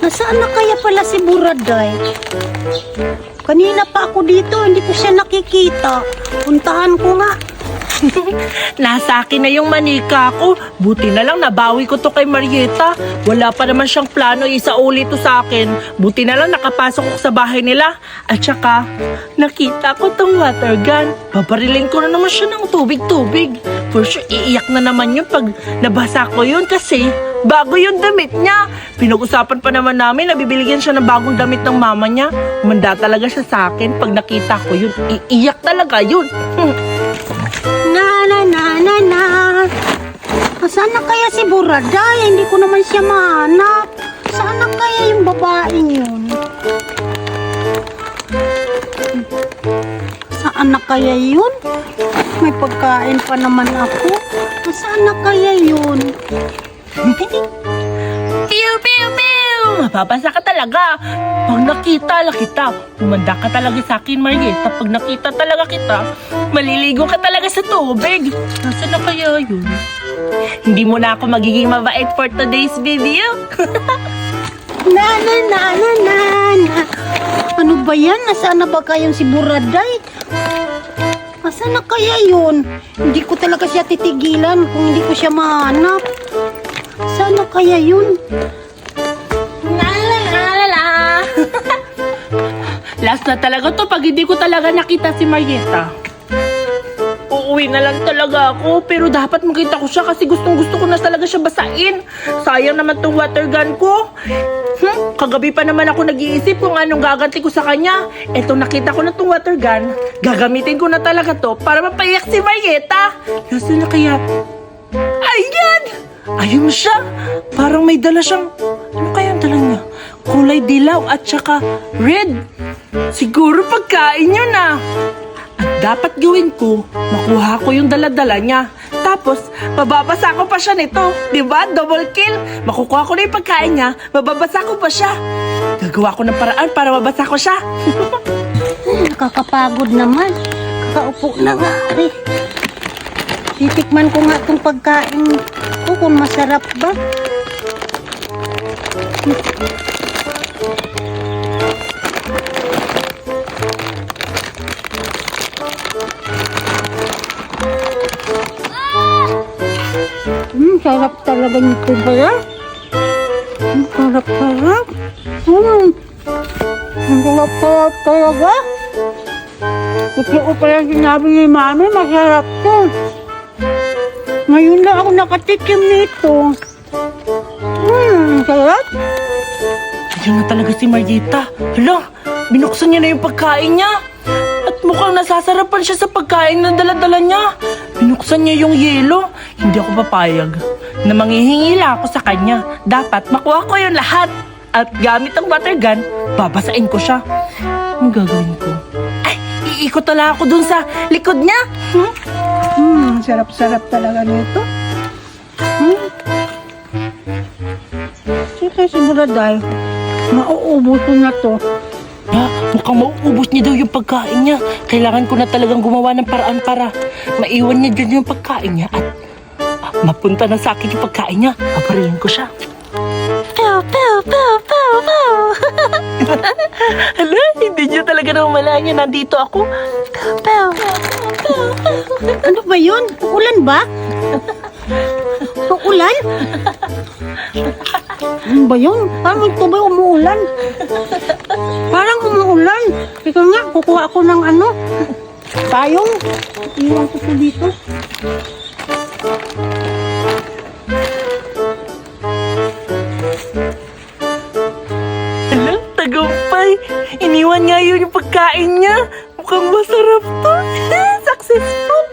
Nasaan na kaya pala si Buraday? Kanina pa ako dito, hindi ko siya nakikita. Puntahan ko nga. Nasa akin na yung manika ko. Buti na lang nabawi ko to kay Marieta. Wala pa naman siyang plano isauli to sa akin. Buti na lang nakapasok ko sa bahay nila. At saka, nakita ko tong water gun. Paparilin ko na naman siya ng tubig-tubig. For sure, iiyak na naman yun pag nabasa ko yun kasi bago yung damit niya. Pinag-usapan pa naman namin na bibigyan siya ng bagong damit ng mama niya. Manda talaga siya sa akin pag nakita ko yun. Iiyak talaga yun. Na. Saan na kaya si Buraday? Hindi ko naman siya mahanap. Saan na kaya yung babaeng yun? Saan na kaya yun? May pagkain pa naman ako. Saan na kaya yun? Pew, pew, pew! Mapapasa ka talaga. Pag nakita kita, umanda ka talaga sa akin, Marieta. Pag nakita talaga kita, maliligo ka talaga sa tubig. Nasaan na kaya yun? Hindi mo na ako magiging mabait for today's video. Na. Ano ba yan? Nasaan na ba kayong si Buraday? Nasaan na kaya yun? Hindi ko talaga siya titigilan kung hindi ko siya mahanap. Saan na kaya yun? Last na talaga to pag hindi ko talaga nakita si Marieta. Uuwi na lang talaga ako, pero dapat makita ko siya kasi gustong-gusto ko na talaga siya basain. Sayang naman tong water gun ko. Kagabi pa naman ako nag-iisip kung anong gaganti ko sa kanya. Eto, nakita ko na tong water gun. Gagamitin ko na talaga to para mapayak si Marieta. Nasaan na kaya? Ayan! Ayun siya. Parang may dala siyang... Ano kaya ang dala niya? Kulay dilaw at saka red. Siguro pagkain yun ah. At dapat gawin ko, makuha ko yung dala-dala niya. Tapos, mababasa ko pa siya nito. Diba? Double kill. Makukuha ko na yung pagkain niya, mababasa ko pa siya. Gagawa ko ng paraan para mabasa ko siya. Nakakapagod naman. Kakaupo na nga. Ari. Titikman ko nga itong pagkain ko kung masarap ba. Sarap talaga nito ba? Sarap. Ang sarap talaga. Totoo pa yung sinabi ni Mami, masarap to. Ngayon lang ako nakatikim nito. Sarap. Ayun na talaga si Marieta. Hala, binuksan niya na yung pagkain niya. At mukhang nasasarapan siya sa pagkain na dala-dala niya. Binuksan niya yung yelo. Hindi ako papayag na manghihingi lang ako sa kanya. Dapat makuha ko yung lahat. At gamit ang water gun, babasain ko siya. Anong gagawin ko? Ay, iikot lang ako dun sa likod niya. Sarap-sarap talaga nito. Sige, Buraday. Mauubos na to. Mukhang mauubos niya daw yung pagkain niya. Kailangan ko na talagang gumawa ng paraan para maiwan niya dyan yung pagkain niya at mapunta na sa akin yung pagkain niya. Paparilin ko siya. Hala, hindi niyo talaga naman malaya. Nandito ako. Ano ba yun? Ulan ba? Ulan? Ano ba yun? Parang ito ba umuulan? Parang umuulan. Ikaw nga, kukuha ako ng ano? Payong. Iwan ko dito. Hala, tagumpay. Iniwan nga yun yung pagkain niya. Mukhang masarap to. Successful.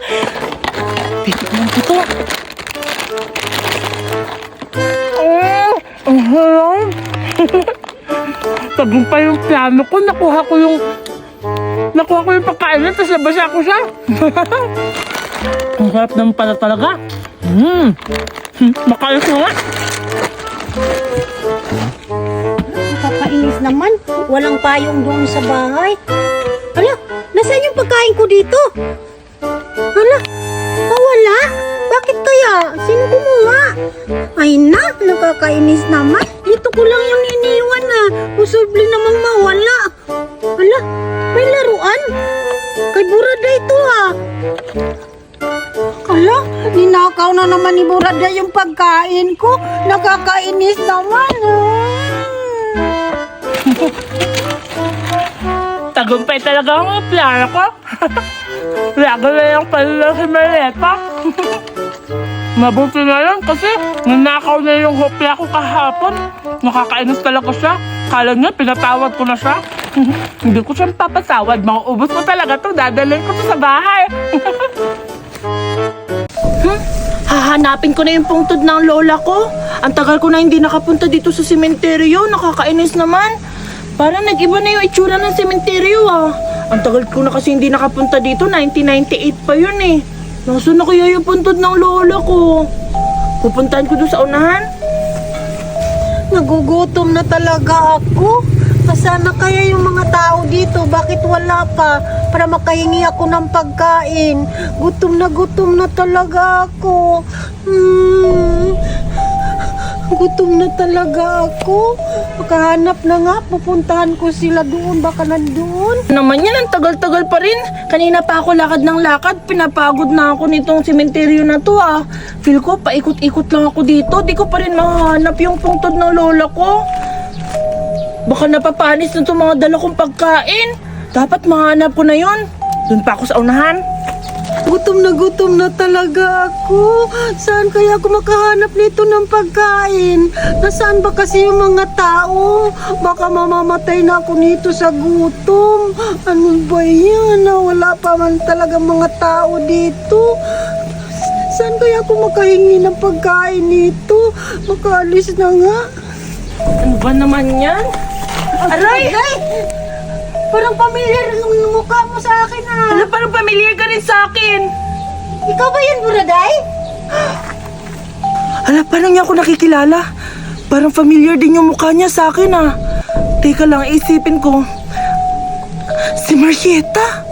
Titikman ko to. Ang harap. Tagumpay yung plano ko. Nakuha ko yung pagkain niya, tapos nabasa ko siya. Ang sarap naman pala talaga. Makalas nga. Nakakainis naman. Walang payong doon sa bahay. Hala, nasaan yung pagkain ko dito? Hala, wala. Bakit kaya? Sino kumuha? Ay na, nakakainis naman. Dito ko lang yung iniwan na. Posible namang mawala. Hala, may laruan. Kay Burada ito ah. Hala, ninakaw na naman ni Burada yung pagkain ko. Nakakainis naman. Tagumpay talaga ang plano ko. Lago na yung pala si Marieta. Mabuti na yan kasi nanakaw na yung hopya ko kahapon. Nakakainis talaga siya. Kala niya, pinatawad ko na siya. Hindi ko siya papatawad. Mauubos ko talaga to. Dadalhin ko to sa bahay. Hahanapin ko na yung pungtod ng lola ko. Ang tagal ko na hindi nakapunta dito sa sementeryo. Nakakainis naman. Parang nag-iba na yung itsura ng sementeryo ah. Ang tagal ko na kasi hindi nakapunta dito. 1998 pa yun eh. Nasaan na kaya yung puntod ng lola ko? Pupuntahan ko doon sa unahan. Nagugutom na talaga ako. Nasaan na kaya yung mga tao dito? Bakit wala pa? Para makahingi ako ng pagkain. Gutom na talaga ako. Gutom na talaga ako. Makahanap na nga. Pupuntahan ko sila doon. Baka nandoon. Naman yan, ang tagal-tagal pa rin. Kanina pa ako lakad ng lakad. Pinapagod na ako nitong sementeryo na to ah. Feel ko, paikot-ikot lang ako dito. Di ko pa rin mahanap yung pungtod ng lola ko. Baka napapanis na itong mga dala kong pagkain. Dapat mahanap ko na yon. Doon pa ako sa unahan. Gutom na talaga ako. Saan kaya ako makahanap nito ng pagkain? Nasaan ba kasi yung mga tao? Baka mamamatay na ako nito sa gutom. Ano ba yan? Wala pa man talaga mga tao dito. Saan kaya ako makahingi ng pagkain nito? Makaalis na nga. Ano ba naman yan? Aray! Parang pamilyar yung mukha mo sa akin ah. Ano, parang pamilyar ka rin sa akin. Ikaw ba yan, Buraday? Hala, parang niya ako nakikilala. Parang familiar din yung mukha niya sa akin ah. Teka lang, isipin ko. Si Marieta?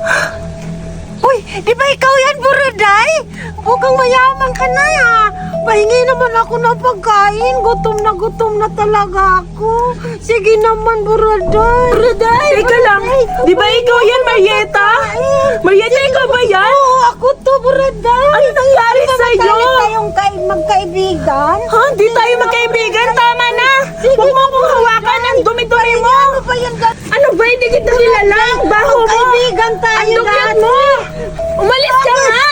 Uy, di ba ikaw yan, Buraday? Mukhang mayaman ka na ah. Pahingi naman ako ng pagkain. Gutom na talaga ako. Sige naman, Buraday. Buraday! Teka lang, di ba ikaw yan, Marieta? Marieta, ikaw ba yan? Oo, ako to, Buraday. Ano nangyari sa'yo? Tayong magkaibigan. Ha? Di tayo magkaibigan? Tama na! Huwag mo akong hawakan! Ang dumi-dumi mo! Ano ba yan? Ano ba? Hindi kita kilala! Ang baho mo! Magkaibigan tayo Ang dugyot mo! Umalis ka nga!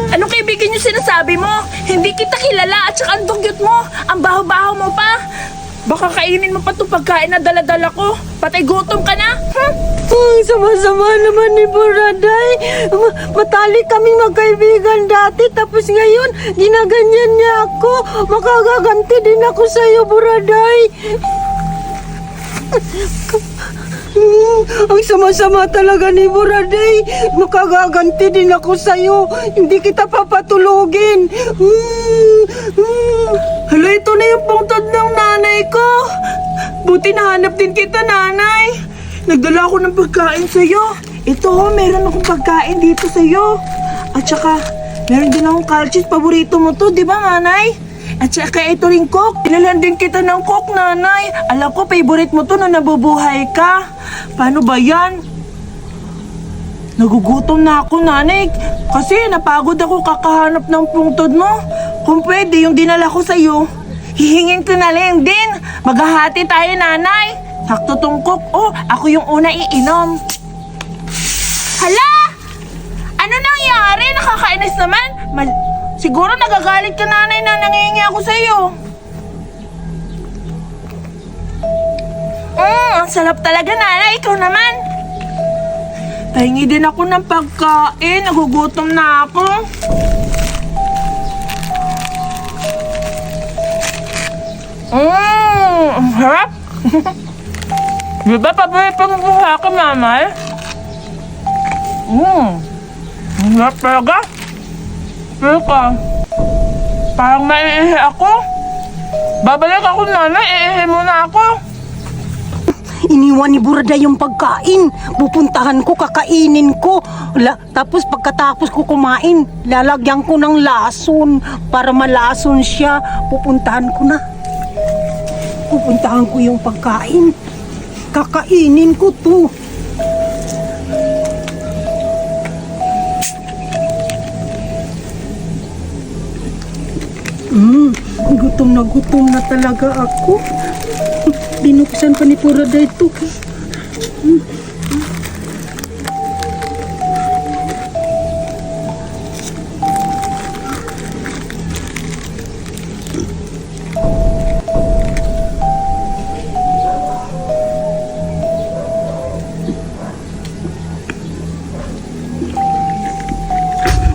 Anong kaibigan yung sinasabi mo? Hindi kita kilala at saka ang dugyot mo! Ang baho-baho mo pa! Baka kainin mo pa itong pagkain na dala-dala ko. Patay gutom ka na! Sama-sama naman ni Buraday. Matalik kaming magkaibigan dati. Tapos ngayon, ginaganyan niya ako. Makagaganti din ako sa'yo, Buraday. Ang sama-sama talaga ni Buraday. Makagaganti din ako sa'yo. Hindi kita papatulugin. Hala, ito na yung pungtod ng nanay ko. Buti nahanap din kita, nanay. Nagdala ako ng pagkain sa'yo. Ito, meron akong pagkain dito sa'yo. At saka, meron din akong calcium. Paborito mo to, di ba, nanay? At saka ito rin coke. Pinalan din kita ng coke, nanay. Alam ko, favorite mo to na nabubuhay ka. Paano ba yan? Nagugutom na ako, nanay. Kasi napagod ako kakahanap ng pungtod mo. Kung pwede, yung dinala ko sa'yo, hihingin ko na lang din. Maghahati tayo, nanay. Sakto tong coke. Oh, ako yung una iinom. Hala! Ano nangyari? Nakakainis naman. Siguro nagagalit ka, nanay, na nangingi ako sa'yo. Ang sarap talaga, nanay. Ikaw naman. Pahingi din ako ng pagkain. Nagugutom na ako. Ang harap. Di ba paborito mo po sa akin, nanay? Ang harap talaga. Teka, parang maiihi ako. Babalik ako, nanay. Iihi muna ako. Iniwan ni Buraday yung pagkain. Pupuntahan ko, kakainin ko. Tapos pagkatapos ko kumain, lalagyan ko ng lason para malason siya. Pupuntahan ko na. Pupuntahan ko yung pagkain. Kakainin ko to. Gutom na talaga ako. Binuksan pa ni Buraday ito.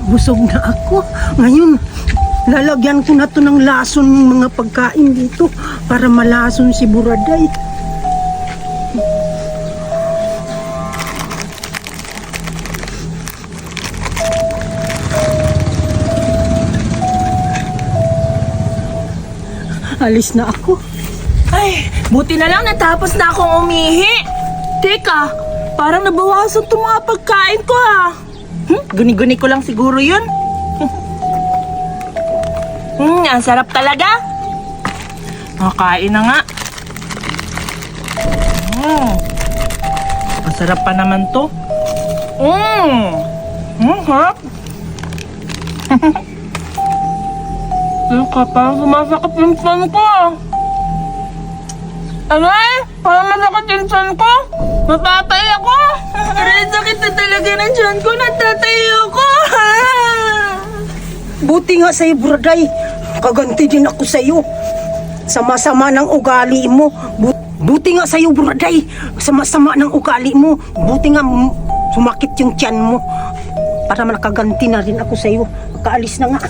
Busog na ako. Ngayon, lalagyan ko na to ng lason ng mga pagkain dito para malason si Buraday. Alis na ako. Ay, buti na lang natapos na akong umihi. Teka, parang nabawasan itong mga pagkain ko ha. Guni-guni ko lang siguro yun. Ang sarap talaga. Makakain na nga. Ang sarap pa naman to. Harap. Teka, parang sumasakit yung tiyan ko ah. Aray, parang masakit yung tiyan ko. Matatay ako. Aray, sakit na talaga ng tiyan ko. Natatay ako. Buti nga sa'yo, Buraday. Kaganti din ako sa'yo. Sama-sama ng ugali mo. Buti nga sa'yo, Buraday. Sama-sama ng ugali mo. Buti nga sumakit yung tiyan mo. Para nakaganti na rin ako sa'yo. Kaalis na nga.